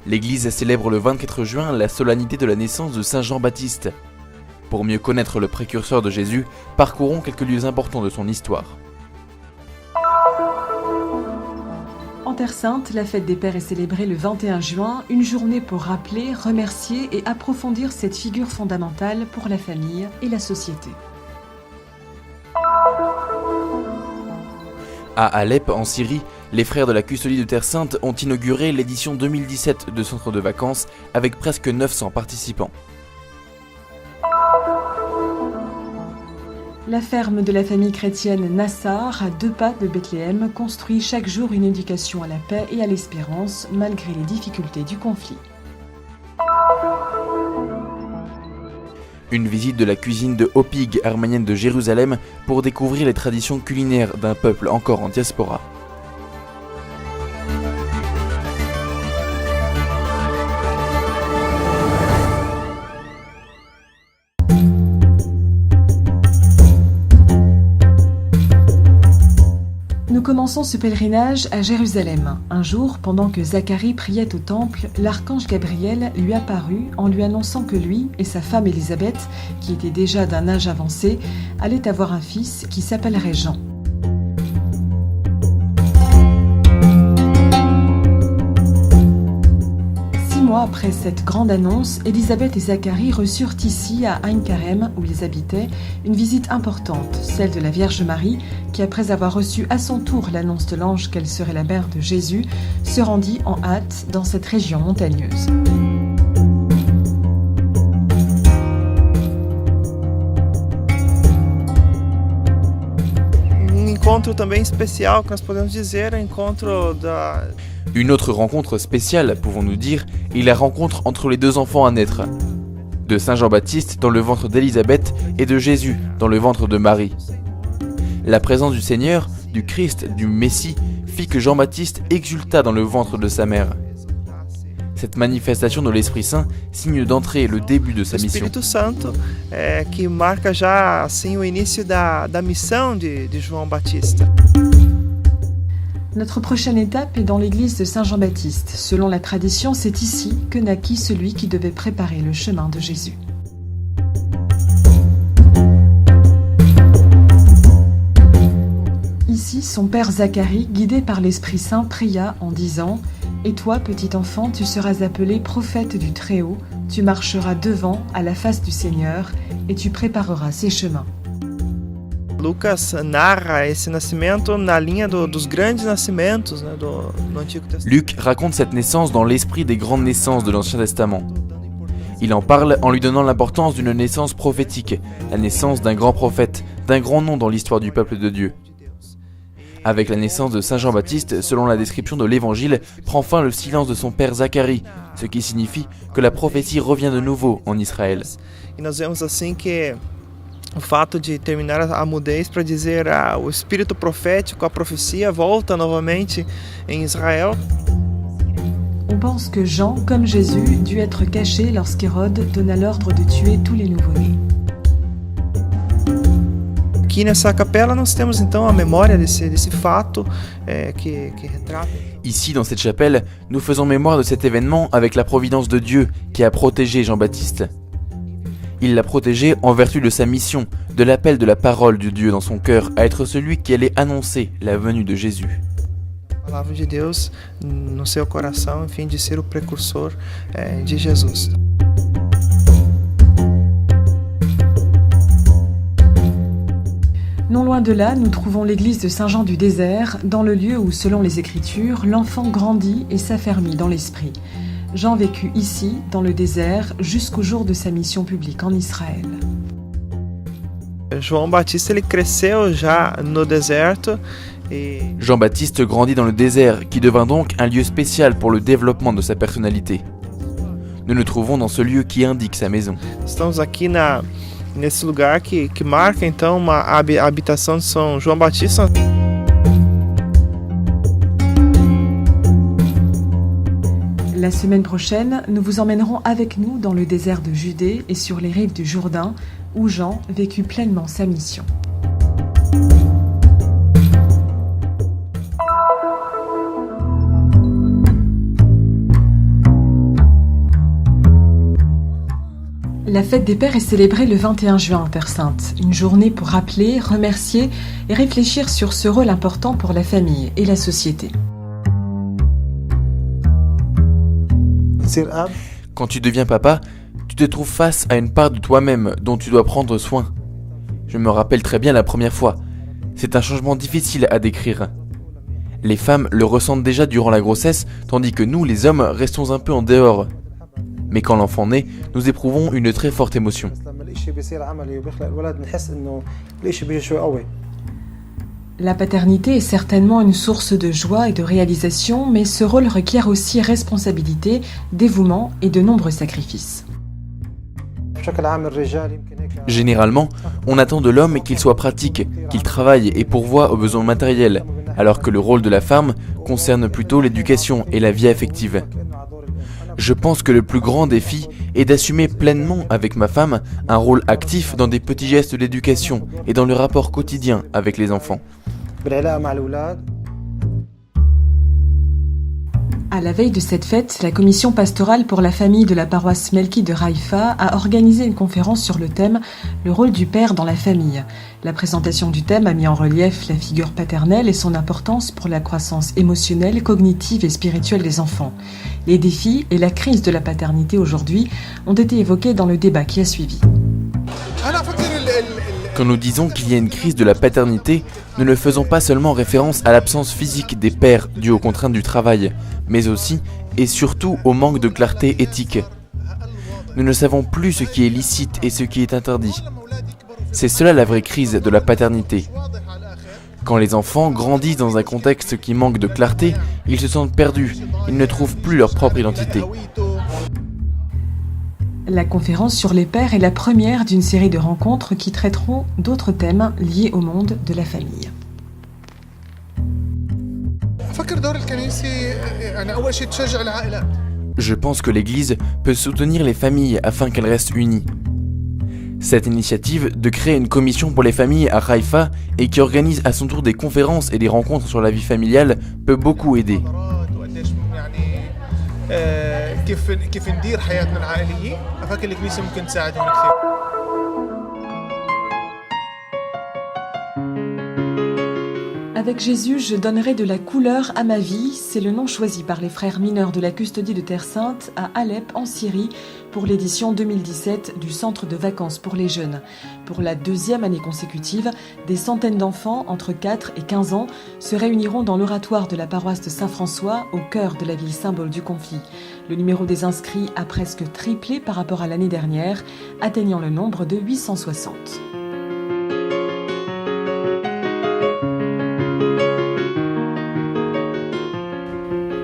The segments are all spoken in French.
L'église célèbre le 24 juin la solennité de la naissance de Saint Jean-Baptiste. Pour mieux connaître le précurseur de Jésus, parcourons quelques lieux importants de son histoire. En Terre Sainte, la fête des Pères est célébrée le 21 juin, une journée pour rappeler, remercier et approfondir cette figure fondamentale pour la famille et la société. À Alep, en Syrie, les frères de la Custodie de Terre Sainte ont inauguré l'édition 2017 de Centre de vacances avec presque 900 participants. La ferme de la famille chrétienne Nassar, à 2 pas de Bethléem, construit chaque jour une éducation à la paix et à l'espérance, malgré les difficultés du conflit. Une visite de la cuisine de Hopig arménienne de Jérusalem pour découvrir les traditions culinaires d'un peuple encore en diaspora. Nous commençons ce pèlerinage à Jérusalem. Un jour, pendant que Zacharie priait au temple, l'archange Gabriel lui apparut en lui annonçant que lui et sa femme Élisabeth, qui était déjà d'un âge avancé, allaient avoir un fils qui s'appellerait Jean. Après cette grande annonce, Élisabeth et Zacharie reçurent ici, à Ain Karem, où ils habitaient, une visite importante, celle de la Vierge Marie, qui après avoir reçu à son tour l'annonce de l'ange qu'elle serait la mère de Jésus, se rendit en hâte dans cette région montagneuse. Encontro também especial, que nós podemos dizer, encontro da... Une autre rencontre spéciale, pouvons-nous dire, est la rencontre entre les 2 enfants à naître, de Saint Jean-Baptiste dans le ventre d'Élisabeth et de Jésus dans le ventre de Marie. La présence du Seigneur, du Christ, du Messie, fit que Jean-Baptiste exulta dans le ventre de sa mère. Cette manifestation de l'Esprit Saint signe d'entrée et le début de sa mission. Espírito Santo, que marca já assim o início da missão de João Batista. Notre prochaine étape est dans l'église de Saint Jean-Baptiste. Selon la tradition, c'est ici que naquit celui qui devait préparer le chemin de Jésus. Ici, son père Zacharie, guidé par l'Esprit Saint, pria en disant « Et toi, petit enfant, tu seras appelé prophète du Très-Haut, tu marcheras devant à la face du Seigneur, et tu prépareras ses chemins. » Lucas narra esse nascimento na linha dos grandes nascimentos, do Antigo Testamento. Luc raconte cette naissance dans l'esprit des grandes naissances de l'Ancien Testament. Il en parle en lui donnant l'importance d'une naissance prophétique, la naissance d'un grand prophète, d'un grand nom dans l'histoire du peuple de Dieu. Avec la naissance de Saint Jean-Baptiste, selon la description de l'Évangile, prend fin le silence de son père Zacharie, ce qui signifie que la prophétie revient de nouveau en Israël. E nós vemos assim que o fato de terminar a mudez para dizer o espírito profético, a profecia volta novamente em Israel. On pense que Jean, comme Jésus, dut être caché lorsqu'Hérode donna l'ordre de tuer tous les nouveau-nés. Aqui nessa capela nós temos então a memória desse fato que retrata. Ici, dans cette chapelle, nous faisons mémoire de cet événement avec la providence de Dieu qui a protégé Jean-Baptiste. Il l'a protégé en vertu de sa mission, de l'appel de la parole de Dieu dans son cœur à être celui qui allait annoncer la venue de Jésus. A palavra de Deus no seu coração, enfim, de ser o precursor de Jesus. Non loin de là, nous trouvons l'église de Saint-Jean du Désert, dans le lieu où, selon les Écritures, l'enfant grandit et s'affermit dans l'esprit. Jean vécut ici, dans le désert, jusqu'au jour de sa mission publique en Israël. João Batista ele cresceu já no deserto. Jean-Baptiste grandit dans le désert, qui devint donc un lieu spécial pour le développement de sa personnalité. Nous nous trouvons dans ce lieu qui indique sa maison. Estamos aqui nesse lugar que marca então a habitação de São João Batista. La semaine prochaine, nous vous emmènerons avec nous dans le désert de Judée et sur les rives du Jourdain, où Jean vécut pleinement sa mission. La fête des pères est célébrée le 21 juin en Terre Sainte, une journée pour rappeler, remercier et réfléchir sur ce rôle important pour la famille et la société. Quand tu deviens papa, tu te trouves face à une part de toi-même dont tu dois prendre soin. Je me rappelle très bien la première fois. C'est un changement difficile à décrire. Les femmes le ressentent déjà durant la grossesse, tandis que nous, les hommes, restons un peu en dehors. Mais quand l'enfant naît, nous éprouvons une très forte émotion. La paternité est certainement une source de joie et de réalisation, mais ce rôle requiert aussi responsabilité, dévouement et de nombreux sacrifices. Généralement, on attend de l'homme qu'il soit pratique, qu'il travaille et pourvoie aux besoins matériels, alors que le rôle de la femme concerne plutôt l'éducation et la vie affective. Je pense que le plus grand défi est d'assumer pleinement avec ma femme un rôle actif dans des petits gestes d'éducation et dans le rapport quotidien avec les enfants. À la veille de cette fête, la commission pastorale pour la famille de la paroisse Melki de Haïfa a organisé une conférence sur le thème « Le rôle du père dans la famille ». La présentation du thème a mis en relief la figure paternelle et son importance pour la croissance émotionnelle, cognitive et spirituelle des enfants. Les défis et la crise de la paternité aujourd'hui ont été évoqués dans le débat qui a suivi. Quand nous disons qu'il y a une crise de la paternité, nous ne faisons pas seulement référence à l'absence physique des pères due aux contraintes du travail, mais aussi et surtout au manque de clarté éthique. Nous ne savons plus ce qui est licite et ce qui est interdit. C'est cela la vraie crise de la paternité. Quand les enfants grandissent dans un contexte qui manque de clarté, ils se sentent perdus, ils ne trouvent plus leur propre identité. La conférence sur les pères est la première d'une série de rencontres qui traiteront d'autres thèmes liés au monde de la famille. Je pense que l'Église peut soutenir les familles afin qu'elles restent unies. Cette initiative de créer une commission pour les familles à Haïfa et qui organise à son tour des conférences et des rencontres sur la vie familiale peut beaucoup aider. كيف ندير حياتنا العائلية أفكر الكنيسة ممكن تساعدنا كثير. Avec Jésus, je donnerai de la couleur à ma vie. C'est le nom choisi par les frères mineurs de la custodie de Terre Sainte à Alep, en Syrie, pour l'édition 2017 du Centre de vacances pour les jeunes. Pour la deuxième année consécutive, des centaines d'enfants entre 4 et 15 ans se réuniront dans l'oratoire de la paroisse de Saint-François, au cœur de la ville symbole du conflit. Le numéro des inscrits a presque triplé par rapport à l'année dernière, atteignant le nombre de 860.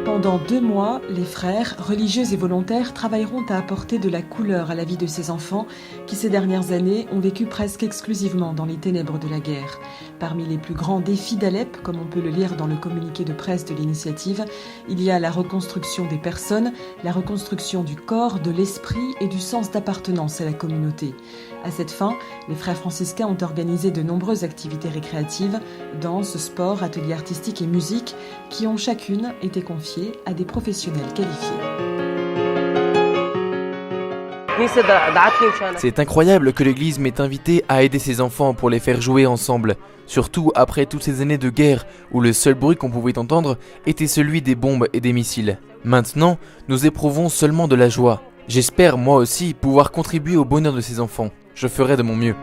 Pendant 2 mois, les frères, religieux et volontaires, travailleront à apporter de la couleur à la vie de ces enfants qui, ces dernières années, ont vécu presque exclusivement dans les ténèbres de la guerre. Parmi les plus grands défis d'Alep, comme on peut le lire dans le communiqué de presse de l'initiative, il y a la reconstruction des personnes, la reconstruction du corps, de l'esprit et du sens d'appartenance à la communauté. À cette fin, les frères franciscains ont organisé de nombreuses activités récréatives, danse, sport, ateliers artistiques et musique, qui ont chacune été confiées à des professionnels qualifiés. C'est incroyable que l'Église m'ait invité à aider ces enfants pour les faire jouer ensemble, surtout après toutes ces années de guerre où le seul bruit qu'on pouvait entendre était celui des bombes et des missiles. Maintenant, nous éprouvons seulement de la joie. J'espère moi aussi pouvoir contribuer au bonheur de ces enfants. Je ferai de mon mieux.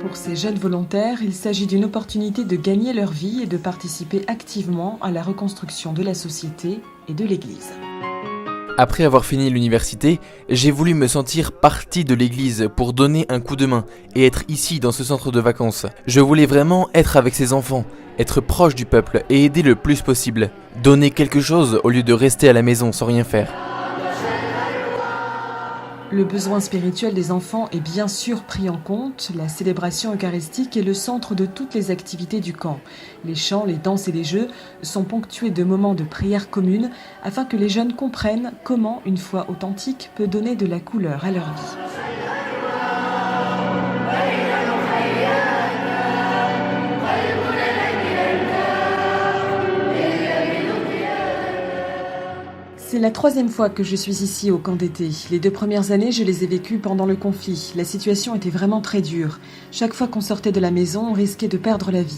Pour ces jeunes volontaires, il s'agit d'une opportunité de gagner leur vie et de participer activement à la reconstruction de la société et de l'Église. Après avoir fini l'université, j'ai voulu me sentir partie de l'Église pour donner un coup de main et être ici dans ce centre de vacances. Je voulais vraiment être avec ces enfants, être proche du peuple et aider le plus possible. Donner quelque chose au lieu de rester à la maison sans rien faire. Le besoin spirituel des enfants est bien sûr pris en compte. La célébration eucharistique est le centre de toutes les activités du camp. Les chants, les danses et les jeux sont ponctués de moments de prière commune afin que les jeunes comprennent comment une foi authentique peut donner de la couleur à leur vie. C'est la 3e fois que je suis ici au camp d'été. Les 2 premières années, je les ai vécues pendant le conflit. La situation était vraiment très dure. Chaque fois qu'on sortait de la maison, on risquait de perdre la vie.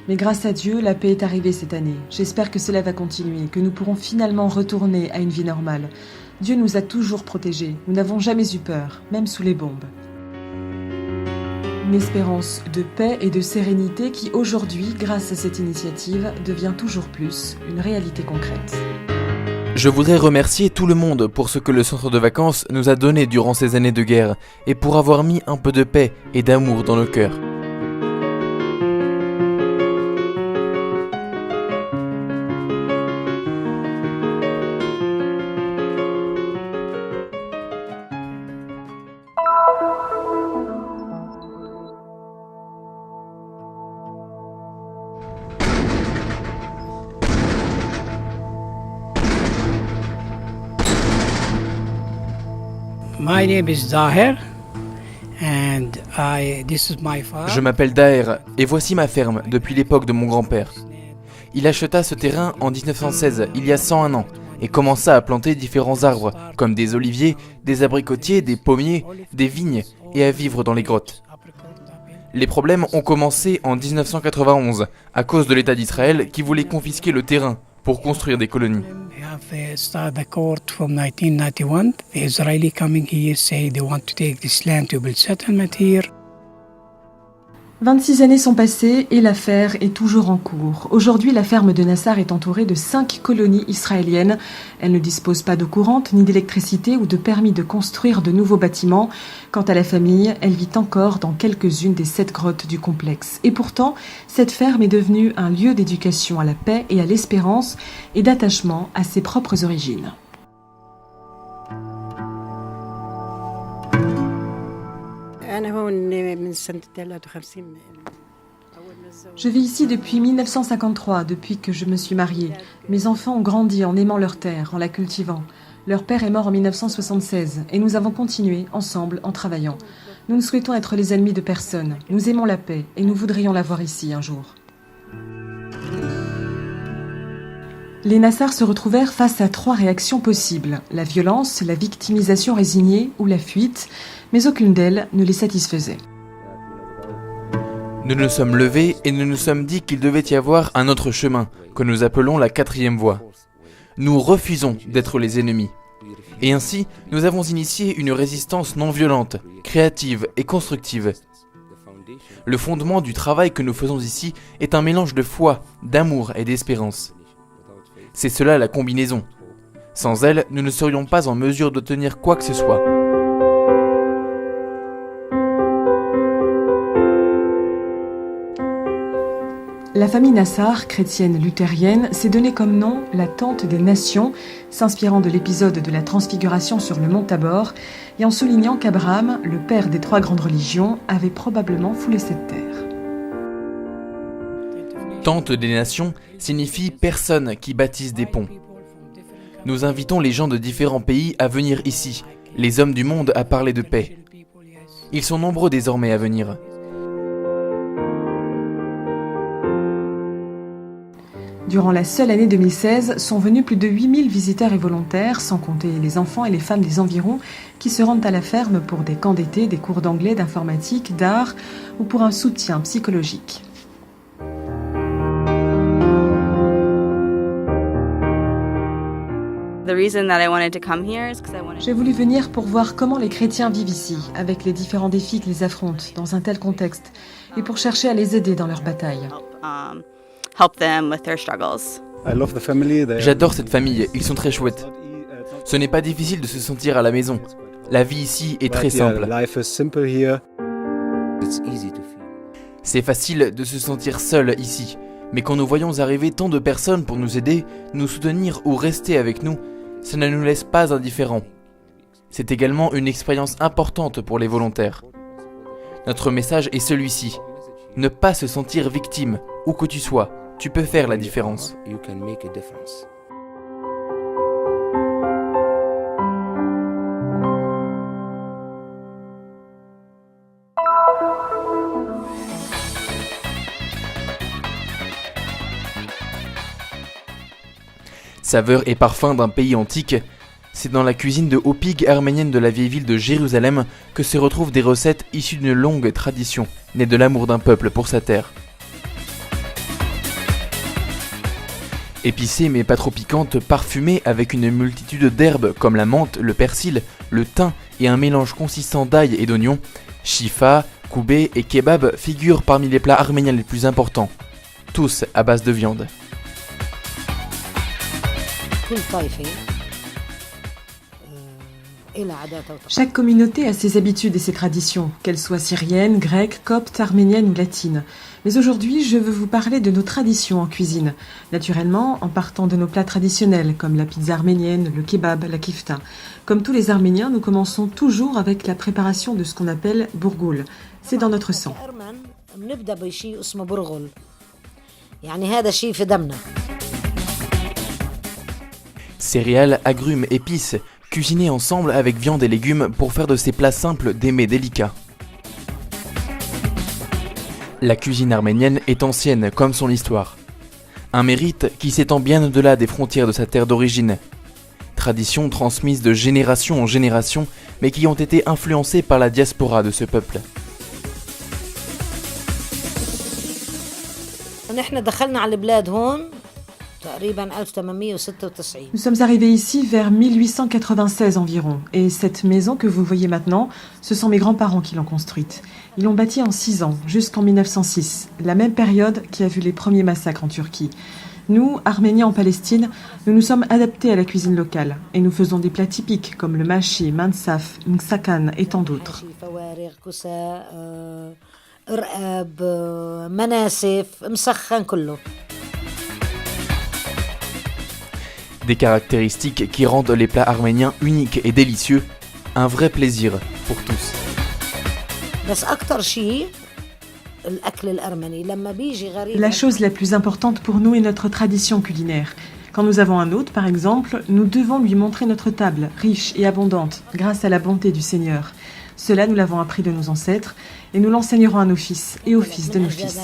Mais grâce à Dieu, la paix est arrivée cette année. J'espère que cela va continuer, que nous pourrons finalement retourner à une vie normale. Dieu nous a toujours protégés. Nous n'avons jamais eu peur, même sous les bombes. Une espérance de paix et de sérénité qui aujourd'hui, grâce à cette initiative, devient toujours plus une réalité concrète. Je voudrais remercier tout le monde pour ce que le centre de vacances nous a donné durant ces années de guerre et pour avoir mis un peu de paix et d'amour dans nos cœurs. My name is Daher and this is my farm. Je m'appelle Daher et voici ma ferme depuis l'époque de mon grand-père. Il acheta ce terrain en 1916, il y a 101 ans, et commença à planter différents arbres, comme des oliviers, des abricotiers, des pommiers, des vignes, et à vivre dans les grottes. Les problèmes ont commencé en 1991, à cause de l'État d'Israël qui voulait confisquer le terrain pour construire des colonies. We have started the court from 1991. The Israeli coming here say they want to take this land to build settlement here. 26 années sont passées et l'affaire est toujours en cours. Aujourd'hui, la ferme de Nassar est entourée de 5 colonies israéliennes. Elle ne dispose pas d'eau courante, ni d'électricité ou de permis de construire de nouveaux bâtiments. Quant à la famille, elle vit encore dans quelques-unes des 7 grottes du complexe. Et pourtant, cette ferme est devenue un lieu d'éducation à la paix et à l'espérance et d'attachement à ses propres origines. Je vis ici depuis 1953, depuis que je me suis mariée. Mes enfants ont grandi en aimant leur terre, en la cultivant. Leur père est mort en 1976 et nous avons continué ensemble en travaillant. Nous ne souhaitons être les ennemis de personne. Nous aimons la paix et nous voudrions la voir ici un jour. Les Nassar se retrouvèrent face à 3 réactions possibles. La violence, la victimisation résignée ou la fuite, mais aucune d'elles ne les satisfaisait. Nous nous sommes levés et nous nous sommes dit qu'il devait y avoir un autre chemin, que nous appelons la 4e voie. Nous refusons d'être les ennemis. Et ainsi, nous avons initié une résistance non violente, créative et constructive. Le fondement du travail que nous faisons ici est un mélange de foi, d'amour et d'espérance. C'est cela la combinaison. Sans elle, nous ne serions pas en mesure d'obtenir quoi que ce soit. La famille Nassar, chrétienne luthérienne, s'est donnée comme nom la Tente des Nations, s'inspirant de l'épisode de la Transfiguration sur le mont Tabor, et en soulignant qu'Abraham, le père des 3 grandes religions, avait probablement foulé cette terre. Tente des Nations signifie personne qui bâtisse des ponts. Nous invitons les gens de différents pays à venir ici, les hommes du monde à parler de paix. Ils sont nombreux désormais à venir. Durant la seule année 2016, sont venus plus de 8000 visiteurs et volontaires, sans compter les enfants et les femmes des environs, qui se rendent à la ferme pour des camps d'été, des cours d'anglais, d'informatique, d'art ou pour un soutien psychologique. J'ai voulu venir pour voir comment les chrétiens vivent ici, avec les différents défis qu'ils affrontent dans un tel contexte, et pour chercher à les aider dans leur bataille. J'adore cette famille, ils sont très chouettes. Ce n'est pas difficile de se sentir à la maison. La vie ici est très simple. C'est facile de se sentir seul ici, mais quand nous voyons arriver tant de personnes pour nous aider, nous soutenir ou rester avec nous, ça ne nous laisse pas indifférents. C'est également une expérience importante pour les volontaires. Notre message est celui-ci. Ne pas se sentir victime, où que tu sois. Tu peux faire la différence. Saveurs et parfums d'un pays antique, c'est dans la cuisine de Hopig arménienne de la vieille ville de Jérusalem que se retrouvent des recettes issues d'une longue tradition, née de l'amour d'un peuple pour sa terre. Épicée mais pas trop piquante, parfumée avec une multitude d'herbes comme la menthe, le persil, le thym et un mélange consistant d'ail et d'oignons, shifa, koubé et kebab figurent parmi les plats arméniens les plus importants, tous à base de viande. Chaque communauté a ses habitudes et ses traditions, qu'elles soient syriennes, grecques, coptes, arméniennes ou latines. Mais aujourd'hui, je veux vous parler de nos traditions en cuisine. Naturellement, en partant de nos plats traditionnels, comme la pizza arménienne, le kebab, la kifta. Comme tous les Arméniens, nous commençons toujours avec la préparation de ce qu'on appelle bourgoul. C'est dans notre sang. Céréales, agrumes, épices, cuisinés ensemble avec viande et légumes pour faire de ces plats simples des mets délicats. La cuisine arménienne est ancienne comme son histoire. Un mérite qui s'étend bien au-delà des frontières de sa terre d'origine. Traditions transmises de génération en génération, mais qui ont été influencées par la diaspora de ce peuple. Nous sommes arrivés ici vers 1896 environ, et cette maison que vous voyez maintenant, ce sont mes grands-parents qui l'ont construite. Ils l'ont bâtie en 6 ans, jusqu'en 1906, la même période qui a vu les premiers massacres en Turquie. Nous, Arméniens en Palestine, nous nous sommes adaptés à la cuisine locale, et nous faisons des plats typiques comme le machi, mansaf, mksakan et tant d'autres. Des caractéristiques qui rendent les plats arméniens uniques et délicieux, un vrai plaisir pour tous. La chose la plus importante pour nous est notre tradition culinaire. Quand nous avons un hôte, par exemple, nous devons lui montrer notre table, riche et abondante, grâce à la bonté du Seigneur. Cela, nous l'avons appris de nos ancêtres, et nous l'enseignerons à nos fils et aux fils de nos fils.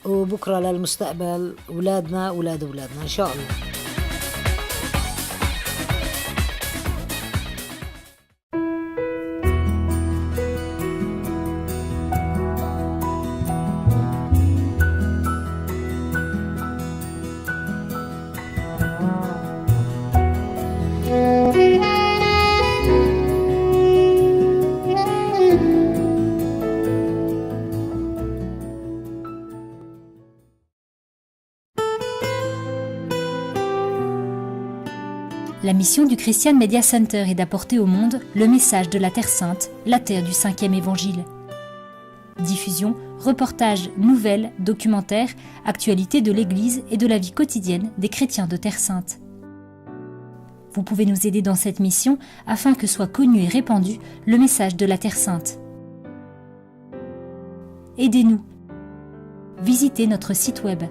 وبكرة للمستقبل أولادنا أولاد أولادنا إن شاء الله. La mission du Christian Media Center est d'apporter au monde le message de la Terre Sainte, la terre du 5e évangile. Diffusion, reportages, nouvelles, documentaires, actualités de l'Église et de la vie quotidienne des chrétiens de Terre Sainte. Vous pouvez nous aider dans cette mission afin que soit connu et répandu le message de la Terre Sainte. Aidez-nous. Visitez notre site web